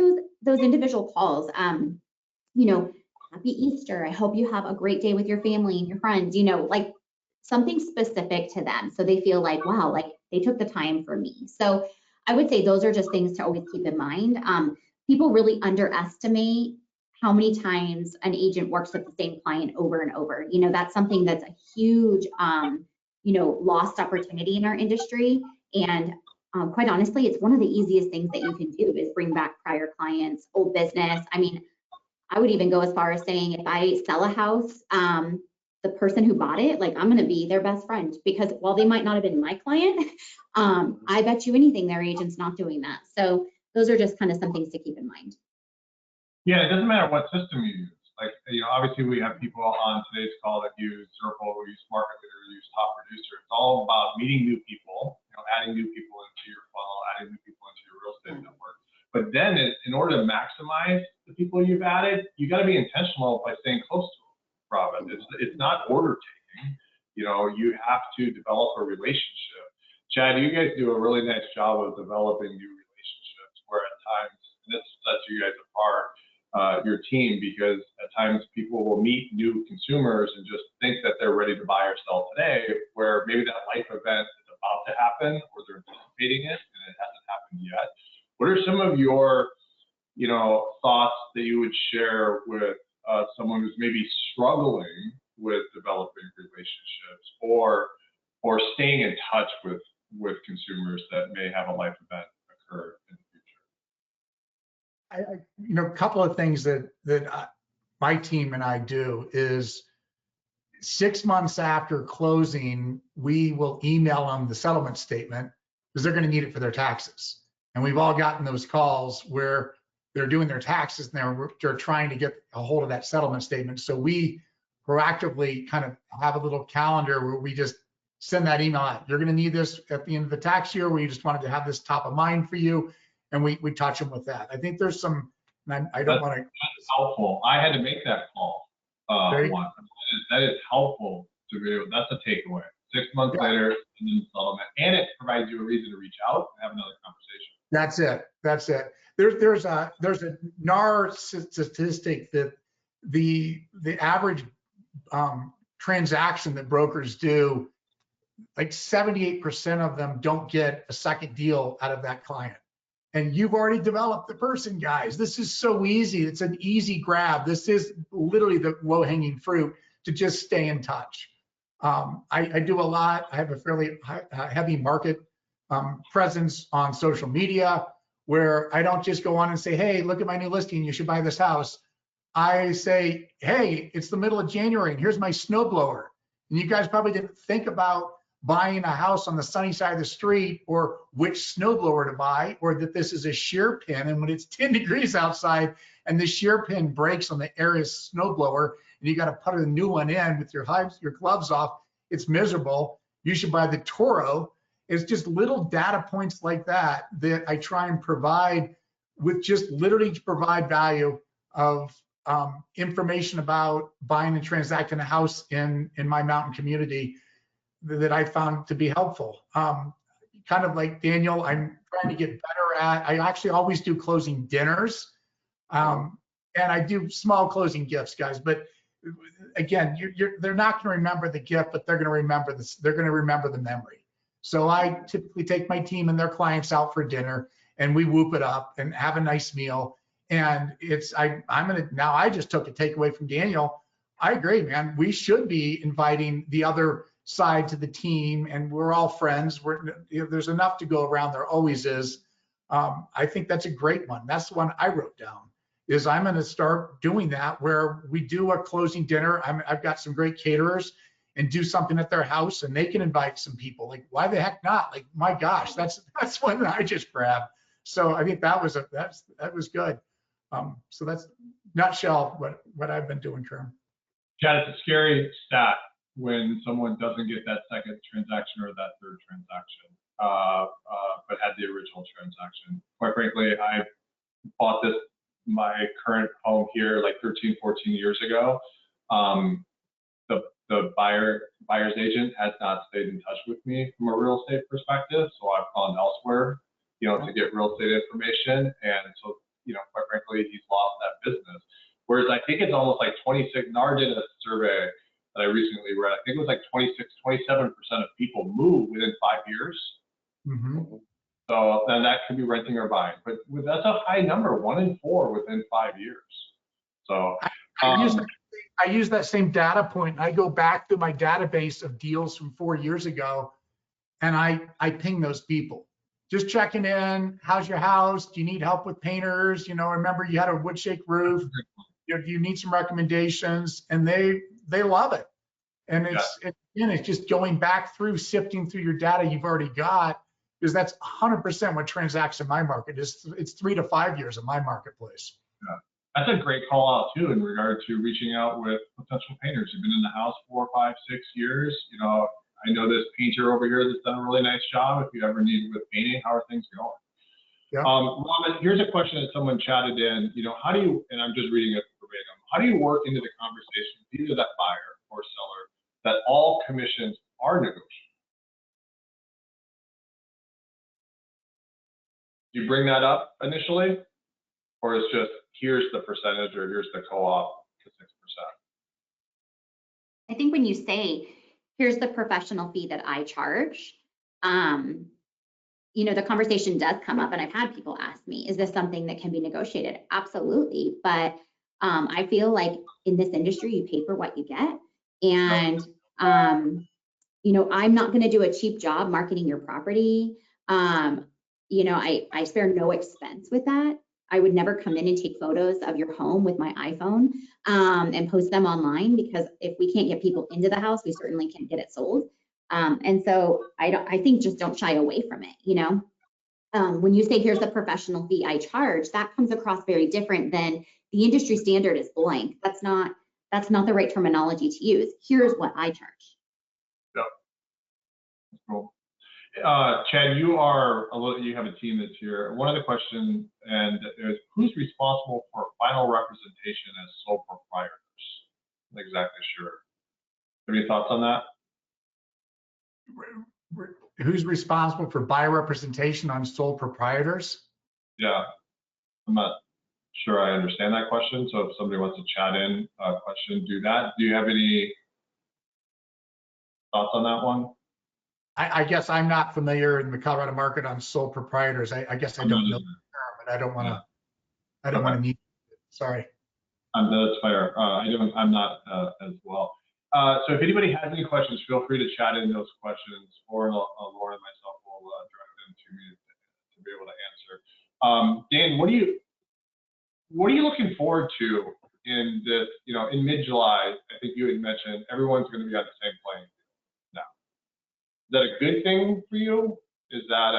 those individual calls, happy Easter. I hope you have a great day with your family and your friends, like something specific to them. So they feel like, wow, like they took the time for me. So I would say those are just things to always keep in mind. People really underestimate how many times an agent works with the same client over and over. That's something that's a huge, lost opportunity in our industry. And quite honestly, it's one of the easiest things that you can do is bring back prior clients, old business. I mean, I would even go as far as saying if I sell a house, the person who bought it, like I'm going to be their best friend because while they might not have been my client, I bet you anything their agent's not doing that. So those are just kind of some things to keep in mind. Yeah, it doesn't matter what system you use. Like, obviously we have people on today's call that use Circle, we use Market Leader, we use Top Producer. It's all about meeting new people, adding new people into your funnel, adding new people into your real estate network. But then in order to maximize the people you've added, you got to be intentional by staying close to them, Robin. It's not order taking. You have to develop a relationship. Chad, you guys do a really nice job of developing new relationships where at times, and this sets you guys apart, your team, because at times people will meet new consumers and just think that they're ready to buy or sell today, where maybe that life event is about to happen or they're anticipating it and it hasn't happened yet. What are some of your, thoughts that you would share with someone who's maybe struggling with developing relationships or staying in touch with consumers that may have a life event occur in the future? A couple of things that my team and I do is 6 months after closing, we will email them the settlement statement because they're going to need it for their taxes. And we've all gotten those calls where they're doing their taxes and they're trying to get a hold of that settlement statement. So we proactively kind of have a little calendar where we just send that email out. You're going to need this at the end of the tax year. We just wanted to have this top of mind for you. And we touch them with that. I think there's some, and I don't want to. That's helpful. I had to make that call once. That is helpful to be able, that's a takeaway. 6 months later, and then settlement, and it provides you a reason to reach out and have another conversation. That's it. There's a NAR statistic that the average transaction that brokers do, like 78% of them don't get a second deal out of that client. And you've already developed the person, guys. This is so easy. It's an easy grab. This is literally the low-hanging fruit to just stay in touch. I do a lot. I have a fairly heavy market presence on social media where I don't just go on and say, hey, look at my new listing. You should buy this house. I say, hey, it's the middle of January and here's my snowblower. And you guys probably didn't think about buying a house on the sunny side of the street or which snowblower to buy, or that this is a shear pin. And when it's 10 degrees outside and the shear pin breaks on the Aries snowblower and you got to put a new one in with your gloves off, it's miserable. You should buy the Toro. It's just little data points like that that I try and provide with, just literally to provide value of information about buying and transacting a house in my mountain community that I found to be helpful. Kind of like Daniel, I'm trying to get better at, I actually always do closing dinners. And I do small closing gifts, guys, but again, they're not going to remember the gift, but they're going to remember this. They're going to remember the memory. So I typically take my team and their clients out for dinner and we whoop it up and have a nice meal. And now I just took a takeaway from Daniel. I agree, man. We should be inviting the other side to the team, and we're all friends. There's enough to go around. There always is. I think that's a great one. That's the one I wrote down. Is I'm going to start doing that where we do a closing dinner. I've got some great caterers and do something at their house, and they can invite some people. Like, why the heck not? Like, my gosh, that's one that I just grabbed. So I think that was good. So that's nutshell what I've been doing, Kerm. Chad, it's a scary stat when someone doesn't get that second transaction or that third transaction, but had the original transaction. Quite frankly, I bought my current home here like 13, 14 years ago. The buyer's agent has not stayed in touch with me from a real estate perspective, so I've gone elsewhere, to get real estate information, and so, quite frankly, he's lost that business. Whereas I think it's almost like 26, NAR did a survey that I recently read, I think it was like 27% of people move within 5 years. Mm-hmm. So then that could be renting or buying, but that's a high number, 1 in 4 within 5 years. So I use that same data point. I go back to my database of deals from 4 years ago, and I ping those people. Just checking in. How's your house? Do you need help with painters? Remember you had a wood shake roof. Do you need some recommendations? And they love it. And it's just going back through, sifting through your data you've already got, because that's 100% what transacts in my market. It's 3 to 5 years in my marketplace. Yeah. That's a great call out too in regard to reaching out with potential painters who've been in the house 4, 5, 6 years. I know this painter over here that's done a really nice job. If you ever need with painting, how are things going? Yeah. Robin, here's a question that someone chatted in. How do you, and I'm just reading it verbatim, how do you work into the conversation with either that buyer or seller that all commissions are negotiable? Do you bring that up initially? Or it's just, here's the percentage, or here's the co-op to 6%? I think when you say, here's the professional fee that I charge, the conversation does come up, and I've had people ask me, is this something that can be negotiated? Absolutely. But I feel like in this industry, you pay for what you get. And, I'm not going to do a cheap job marketing your property. I spare no expense with that. I would never come in and take photos of your home with my iPhone and post them online, because if we can't get people into the house, we certainly can't get it sold. And so I think just don't shy away from it. When you say here's the professional fee I charge, that comes across very different than the industry standard is blank. That's not the right terminology to use. Here's what I charge. Yeah. Cool. Chad, you have a team that's here. One of the questions is, who's responsible for final representation as sole proprietors? I'm not exactly sure. Have any thoughts on that? Who's responsible for buyer representation on sole proprietors? Yeah, I'm not sure I understand that question. So if somebody wants to chat in a question, do that. Do you have any thoughts on that one? I guess I'm not familiar in the Colorado market on sole proprietors. I guess I don't know the term, and I don't want to meet. Sorry. No, that's fair. I'm not as well. So if anybody has any questions, feel free to chat in those questions, or Lauren and myself will direct them to me to be able to answer. Dan, what are you looking forward to in this? In mid-July, I think you had mentioned everyone's going to be on the same playing field now. Is that a good thing for you? Is that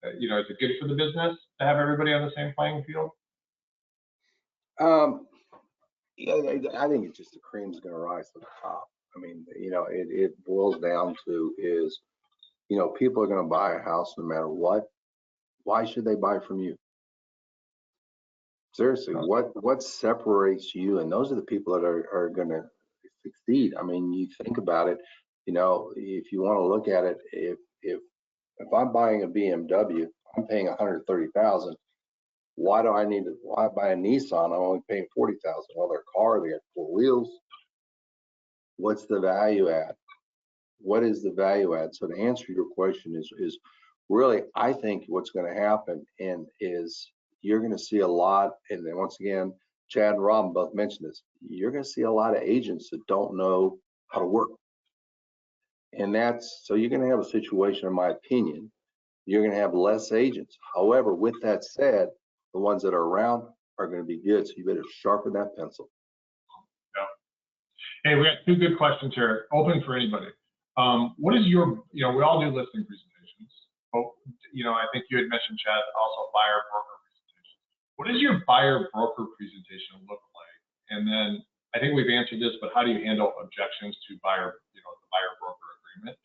is it good for the business to have everybody on the same playing field? Yeah, I think it's just the cream's going to rise to the top. I mean, it boils down to is, people are going to buy a house no matter what. Why should they buy from you? Seriously, what separates you? And those are the people that are going to succeed. I mean, you think about it, if you want to look at it, if I'm buying a BMW, I'm paying $130,000. Why buy a Nissan? I'm only paying $40,000. Well, their car, they got 4 wheels. What's the value add? What is the value add? So to answer your question is really, I think what's going to happen is you're going to see a lot. And then once again, Chad and Robin both mentioned this. You're going to see a lot of agents that don't know how to work. And so you're going to have a situation, in my opinion, you're going to have less agents. However, with that said, the ones that are around are going to be good. So you better sharpen that pencil. Yeah. Hey, we got 2 good questions here, open for anybody. What is your, we all do listing presentations. Oh, I think you had mentioned, Chad, also buyer broker presentations. What does your buyer broker presentation look like? And then I think we've answered this, but how do you handle objections to the buyer broker agreement?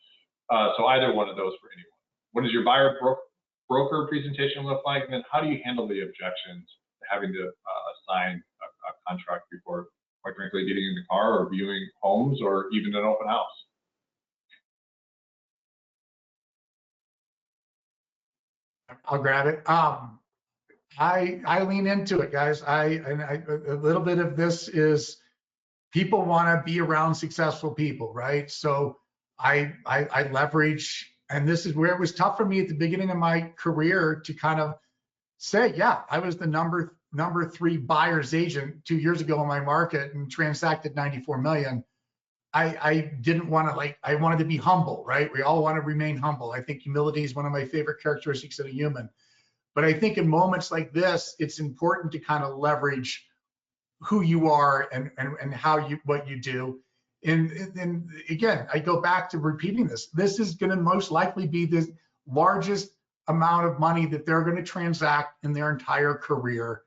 So either one of those for anyone. What does your buyer broker presentation look like? And then how do you handle the objections to having to sign a contract before, quite frankly, getting in the car or viewing homes or even an open house? I'll grab it. I lean into it, guys. A little bit of this is people want to be around successful people, right? So I leverage, and this is where it was tough for me at the beginning of my career to kind of say, yeah, I was the number 3 buyer's agent 2 years ago in my market and transacted 94 million. I didn't want to I wanted to be humble, right? We all want to remain humble. I think humility is one of my favorite characteristics of a human. But I think in moments like this, it's important to kind of leverage who you are and what you do. And again, I go back to repeating this. This is going to most likely be the largest amount of money that they're going to transact in their entire career.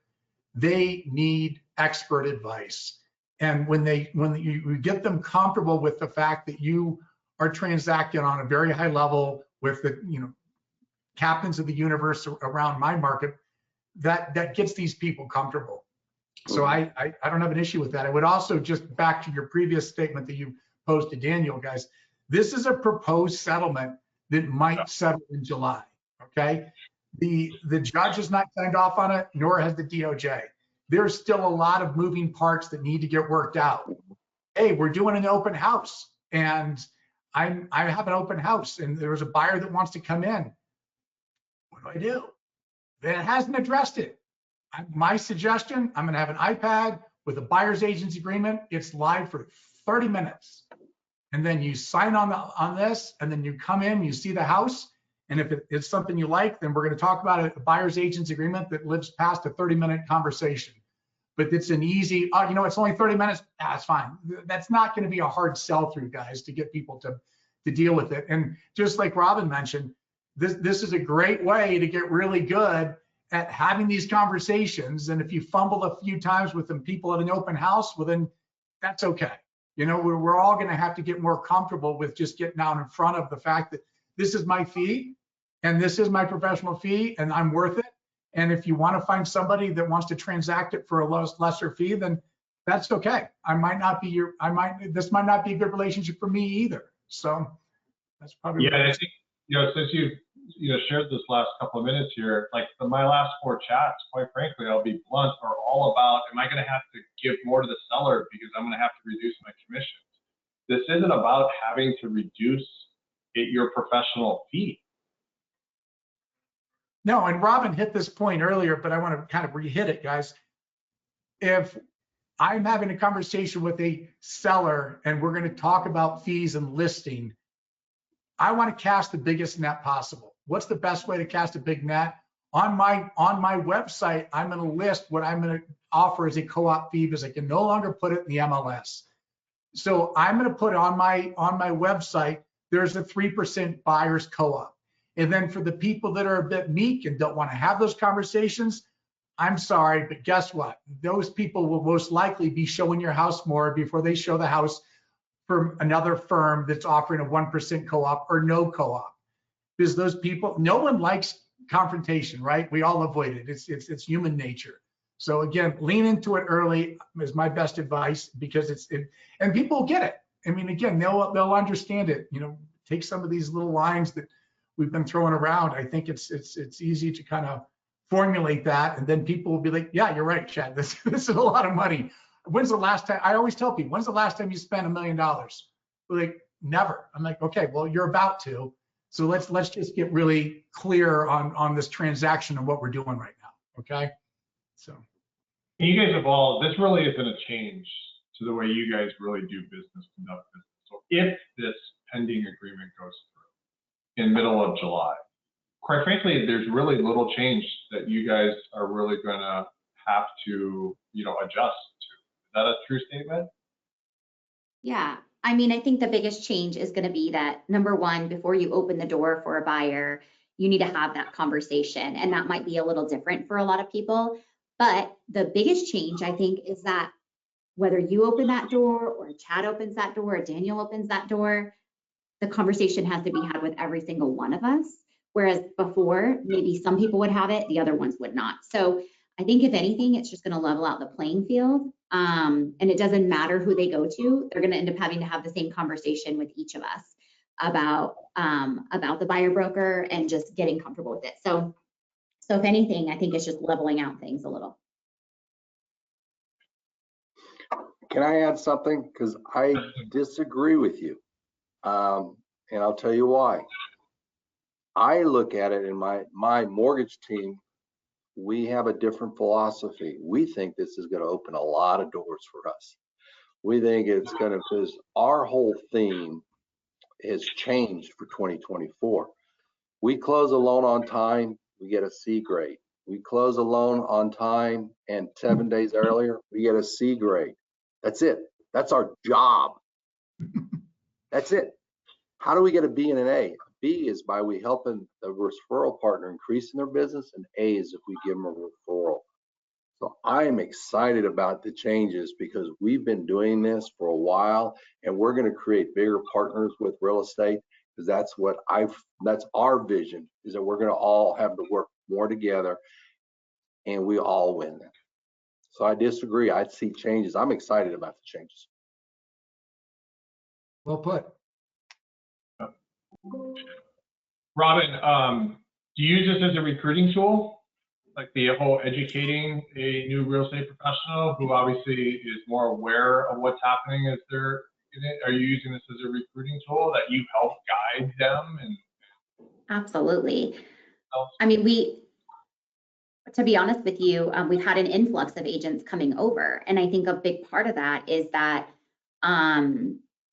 They need expert advice. And when you get them comfortable with the fact that you are transacting on a very high level with the captains of the universe around my market, that gets these people comfortable. So I don't have an issue with that. I would also, just back to your previous statement that you posed to Daniel, guys, this is a proposed settlement that might settle in July, okay? The judge has not signed off on it, nor has the DOJ. There's still a lot of moving parts that need to get worked out. Hey, we're doing an open house, and I have an open house, and there's a buyer that wants to come in. What do? That hasn't addressed it. My suggestion, I'm going to have an iPad with a buyer's agent's agreement. It's live for 30 minutes. And then you sign on this, and then you come in, you see the house. And if it's something you like, then we're going to talk about a buyer's agent's agreement that lives past a 30-minute conversation. But it's an easy, it's only 30 minutes. That's fine. That's not going to be a hard sell through, guys, to get people to deal with it. And just like Robin mentioned, this is a great way to get really good at having these conversations. And if you fumble a few times with them people at an open house, well, then that's okay. We're all going to have to get more comfortable with just getting out in front of the fact that this is my fee and this is my professional fee and I'm worth it. And if you want to find somebody that wants to transact it for a lesser fee, then that's okay. This might not be a good relationship for me either. So that's probably. Yeah, I think, since you shared this last couple of minutes here, like my last 4 chats, quite frankly, I'll be blunt, are all about, am I going to have to give more to the seller because I'm going to have to reduce my commissions? This isn't about having to reduce your professional fee. No, and Robin hit this point earlier, but I want to kind of re-hit it, guys. If I'm having a conversation with a seller and we're going to talk about fees and listing, I want to cast the biggest net possible. What's the best way to cast a big net? On my website, I'm going to list what I'm going to offer as a co-op fee because I can no longer put it in the MLS. So I'm going to put on my website, there's a 3% buyer's co-op. And then for the people that are a bit meek and don't want to have those conversations, I'm sorry, but guess what? Those people will most likely be showing your house more before they show the house from another firm that's offering a 1% co-op or no co-op. Because those people, no one likes confrontation, right? We all avoid it. It's human nature. So again, lean into it early is my best advice because and people get it. I mean, again, they'll understand it. Take some of these little lines that we've been throwing around. I think it's easy to kind of formulate that, and then people will be like, yeah, you're right, Chad. This is a lot of money. When's the last time? I always tell people, when's the last time you spent $1 million? They're like, never. I'm like, okay, well, you're about to. So let's just get really clear on this transaction and what we're doing right now. Okay. So you guys have this really isn't a change to the way you guys really do business, conduct business. So if this pending agreement goes through in middle of July, quite frankly, there's really little change that you guys are really going to have to, adjust to. Is that a true statement? Yeah. I mean, I think the biggest change is going to be that, number one, before you open the door for a buyer, you need to have that conversation. And that might be a little different for a lot of people. But the biggest change, I think, is that whether you open that door or Chad opens that door or Daniel opens that door, the conversation has to be had with every single one of us. Whereas before, maybe some people would have it, the other ones would not. So I think if anything, it's just going to level out the playing field. And it doesn't matter who they go to, they're going to end up having to have the same conversation with each of us about the buyer broker and just getting comfortable with it. So if anything, I think it's just leveling out things a little. Can I add something? Because I disagree with you. And I'll tell you why. I look at it in my mortgage team, we have a different philosophy. We think this is going to open a lot of doors for us. We think it's going to, because our whole theme has changed for 2024. We close a loan on time, we get a C grade. We close a loan on time and 7 days earlier, we get a C grade. That's it. That's our job. That's it. How do we get a B and an A? B is by we helping the referral partner increasing their business, and A is if we give them a referral. So I am excited about the changes because we've been doing this for a while, and we're going to create bigger partners with real estate because that's our vision, is that we're going to all have to work more together and we all win then. So I disagree. I see changes. I'm excited about the changes. Well put. Robin, do you use this as a recruiting tool? Like the whole educating a new real estate professional who obviously is more aware of what's happening as they're in it? Are you using this as a recruiting tool that you help guide them? And Absolutely. I mean, to be honest with you, we've had an influx of agents coming over. And I think a big part of that is that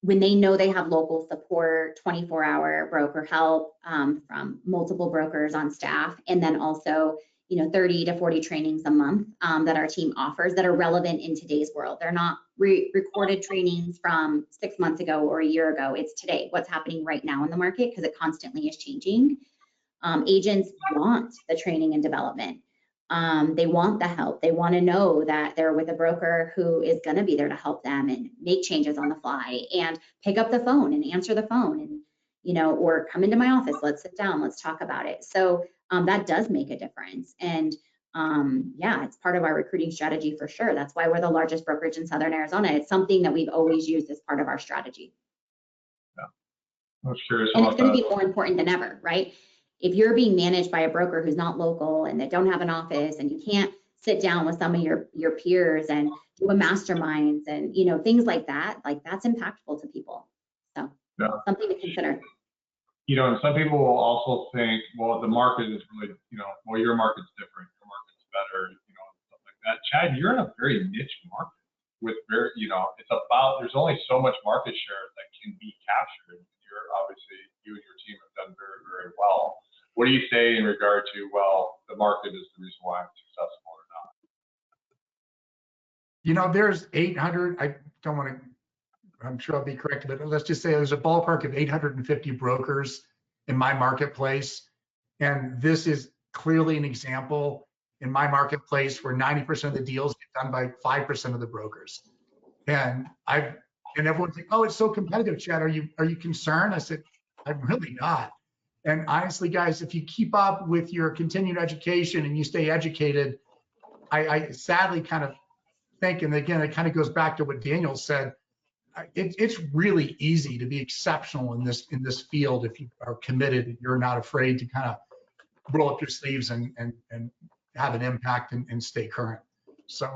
when they know they have local support, 24-hour broker help from multiple brokers on staff, and then also 30 to 40 trainings a month that our team offers that are relevant in today's world. They're not recorded trainings from 6 months ago or a year ago. It's today, what's happening right now in the market, because it constantly is changing. Agents want the training and development. They want the help. They want to know that they're with a broker who is going to be there to help them and make changes on the fly and pick up the phone and answer the phone and, or come into my office, let's sit down, let's talk about it. So that does make a difference. And yeah, it's part of our recruiting strategy for sure. That's why we're the largest brokerage in Southern Arizona. It's something that we've always used as part of our strategy. Yeah, I was curious and about it's going that. to be more important than ever, right? If you're being managed by a broker who's not local and that don't have an office, and you can't sit down with some of your peers and do a masterminds and things like that's impactful to people. So Yeah. something to consider. And some people will also think, well, the market is really, well, your market's different, your market's better, stuff like that. Chad, you're in a very niche market with very, it's about, there's only so much market share that can be captured. You're obviously, you and your team have done very, very well. What do you say in regard to, well, the market is the reason why I'm successful or not? There's 800, I don't want to, I'm sure I'll be correct, but let's just say there's a ballpark of 850 brokers in my marketplace. And this is clearly an example in my marketplace where 90% of the deals get done by 5% of the brokers. And everyone's like, oh, it's so competitive, Chad. Are you concerned? I said, I'm really not. And honestly, guys, if you keep up with your continued education and you stay educated, I sadly kind of think, and again, it kind of goes back to what Daniel said, it's really easy to be exceptional in this field if you are committed and you're not afraid to kind of roll up your sleeves and have an impact and stay current. So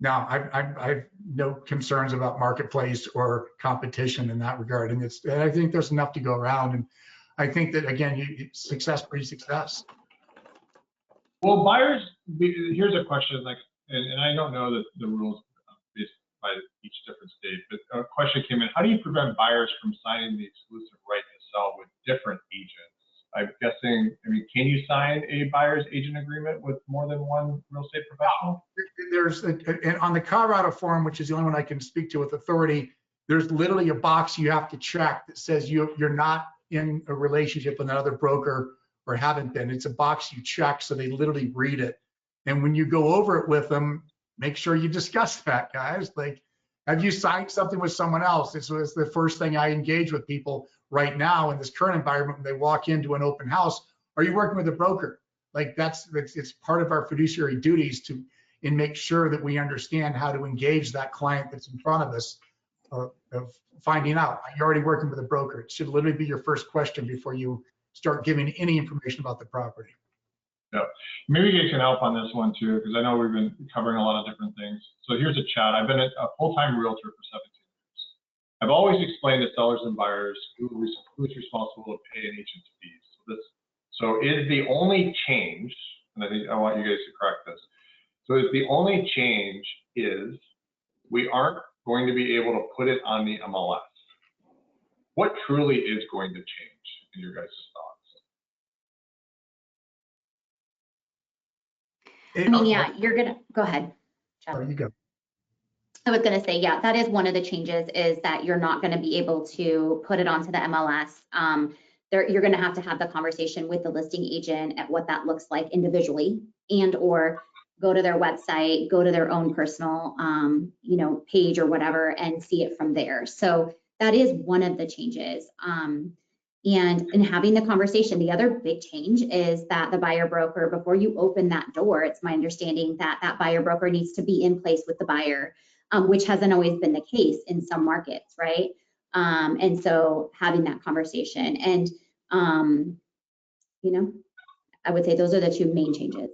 now I've no concerns about marketplace or competition in that regard, and I think there's enough to go around. And I think that again, success breeds success. Well, buyers, here's a question, and I don't know the rules based by each different state, but a question came in: how do you prevent buyers from signing the exclusive right to sell with different agents? I'm guessing, can you sign a buyer's agent agreement with more than one real estate professional? There's on the Colorado form, which is the only one I can speak to with authority, there's literally a box you have to check that says you're not in a relationship with another broker or haven't been. It's a box you check, so they literally read it. And when you go over it with them, make sure you discuss that, guys. Like, have you signed something with someone else? This was the first thing I engage with people right now in this current environment when they walk into an open house. Are you working with a broker? Like it's part of our fiduciary duties to and make sure that we understand how to engage that client that's in front of us of finding out, are you already working with a broker? It should literally be your first question before you start giving any information about the property. Yeah, maybe you can help on this one too, because I know we've been covering a lot of different things. So here's a chat. I've been a full-time realtor for 17 years. I've always explained to sellers and buyers who's responsible to pay an agent's fees. So is the only change, and I think I want you guys to correct this. So is the only change is we aren't going to be able to put it on the MLS. What truly is going to change in your guys' thoughts? I mean, yeah, you're gonna, go ahead. There you go. I was gonna say, yeah, that is one of the changes, is that you're not gonna be able to put it onto the MLS. You're gonna have to have the conversation with the listing agent at what that looks like individually, and or go to their website, go to their own personal, page or whatever, and see it from there. So that is one of the changes. And in having the conversation, the other big change is that the buyer broker, before you open that door, it's my understanding that that buyer broker needs to be in place with the buyer, which hasn't always been the case in some markets, right? And so having that conversation, and I would say those are the two main changes.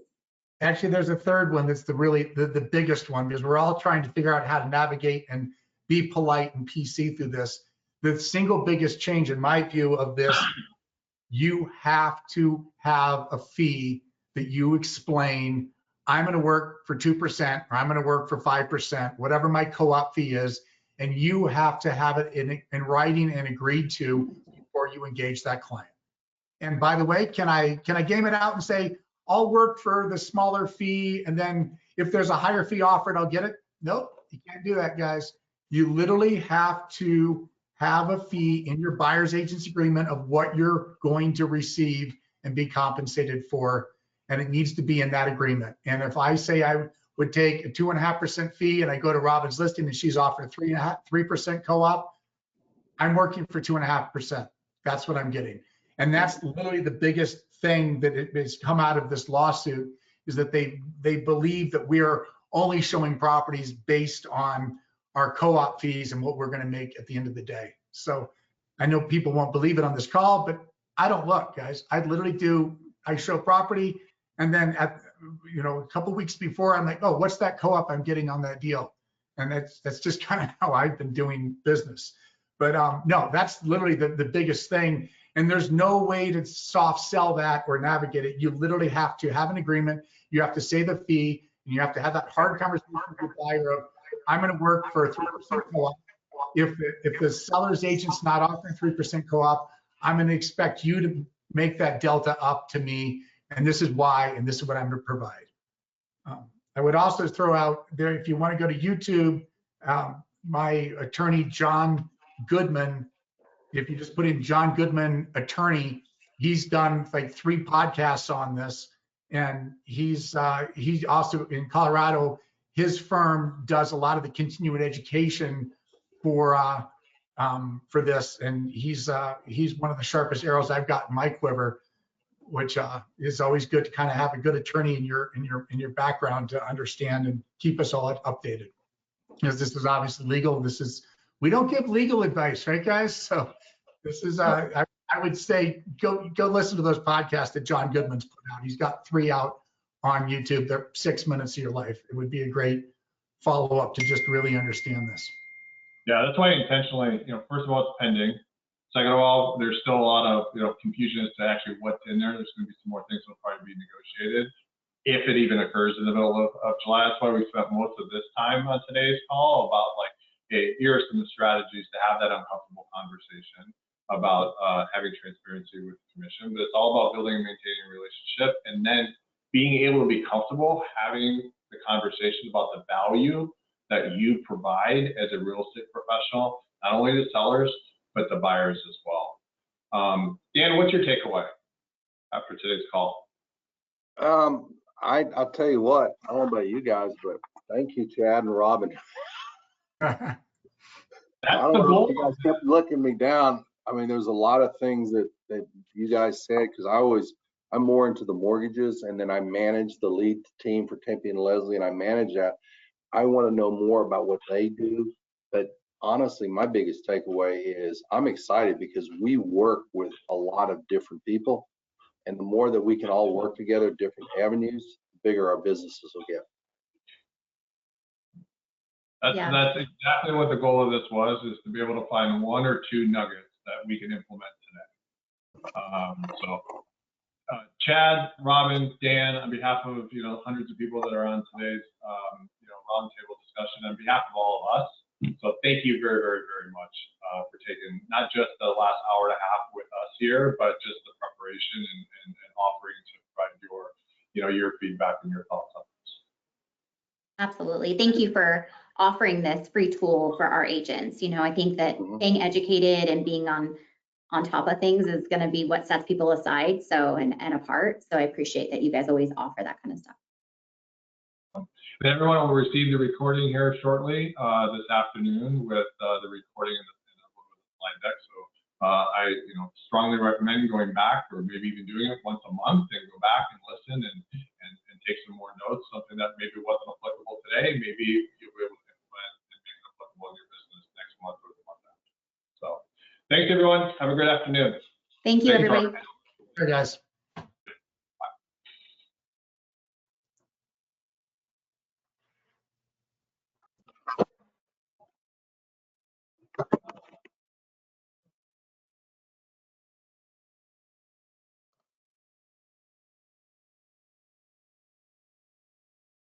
Actually, there's a third one that's the biggest one, because we're all trying to figure out how to navigate and be polite and PC through this. The single biggest change in my view of this, you have to have a fee that you explain, I'm going to work for 2%, or I'm going to work for 5%, whatever my co-op fee is, and you have to have it in writing and agreed to before you engage that client. And by the way, can I game it out and say, I'll work for the smaller fee, and then if there's a higher fee offered, I'll get it? Nope, you can't do that, guys. You literally have to have a fee in your buyer's agent's agreement of what you're going to receive and be compensated for, and it needs to be in that agreement. And if I say I would take a 2.5% fee and I go to Robin's listing and she's offered 3% co-op, I'm working for 2.5%. That's what I'm getting. And that's literally the biggest thing that has come out of this lawsuit, is that they believe that we're only showing properties based on our co-op fees and what we're going to make at the end of the day. So I know people won't believe it on this call, but I don't look, guys. I literally I show property, and then at a couple of weeks before, I'm like, oh, what's that co-op I'm getting on that deal? And that's just kind of how I've been doing business. But no, that's literally the biggest thing. And there's no way to soft sell that or navigate it. You literally have to have an agreement. You have to say the fee, and you have to have that hard conversation with the buyer of, I'm going to work for a 3% co-op. If the seller's agent's not offering 3% co-op, I'm going to expect you to make that delta up to me. And this is why, and this is what I'm going to provide. I would also throw out there, if you want to go to YouTube, my attorney, John Goodman, if you just put in John Goodman attorney, he's done like 3 podcasts on this, and he's also in Colorado. His firm does a lot of the continuing education for this, and he's one of the sharpest arrows I've got in my quiver, which is always good to kind of have a good attorney in your background to understand and keep us all updated. Because this is obviously legal. We don't give legal advice, right, guys? So this is, I would say, go listen to those podcasts that John Goodman's put out. He's got 3 out on YouTube. They're 6 minutes of your life. It would be a great follow-up to just really understand this. Yeah, that's why intentionally, first of all, it's pending. Second of all, there's still a lot of, confusion as to actually what's in there. There's going to be some more things that will probably be negotiated if it even occurs in the middle of July. That's why we spent most of this time on today's call about like, hey, here are some strategies to have that uncomfortable conversation about having transparency with the commission. But it's all about building and maintaining a relationship, and then being able to be comfortable having the conversation about the value that you provide as a real estate professional, not only the sellers, but the buyers as well. Dan, what's your takeaway after today's call? I'll tell you what, I don't know about you guys, but thank you, Chad and Robin. I That's don't the know, goal. you guys kept looking me down. I mean, there's a lot of things that you guys said, because I'm more into the mortgages, and then I manage the lead team for Tempe and Leslie, and I manage that. I want to know more about what they do. But honestly, my biggest takeaway is I'm excited because we work with a lot of different people. And the more that we can all work together, different avenues, the bigger our businesses will get. That's exactly what the goal of this was, is to be able to find one or two nuggets that we can implement today. Chad, Robin, Dan, on behalf of hundreds of people that are on today's roundtable discussion, on behalf of all of us, so thank you very, very, very much for taking not just the last hour and a half with us here, but just the preparation and offering to provide your feedback and your thoughts on this. Absolutely. Thank you for offering this free tool for our agents. I think that staying educated and being on top of things is going to be what sets people aside and apart. So I appreciate that you guys always offer that kind of stuff. And everyone will receive the recording here shortly this afternoon with the recording in the slide deck. So I strongly recommend going back, or maybe even doing it once a month, and go back and listen and take some more notes. Something that maybe wasn't applicable today, maybe you'll be able to implement and make it applicable in your business next month or the month after. So thanks everyone. Have a great afternoon. Thank you, everybody. Hey, guys.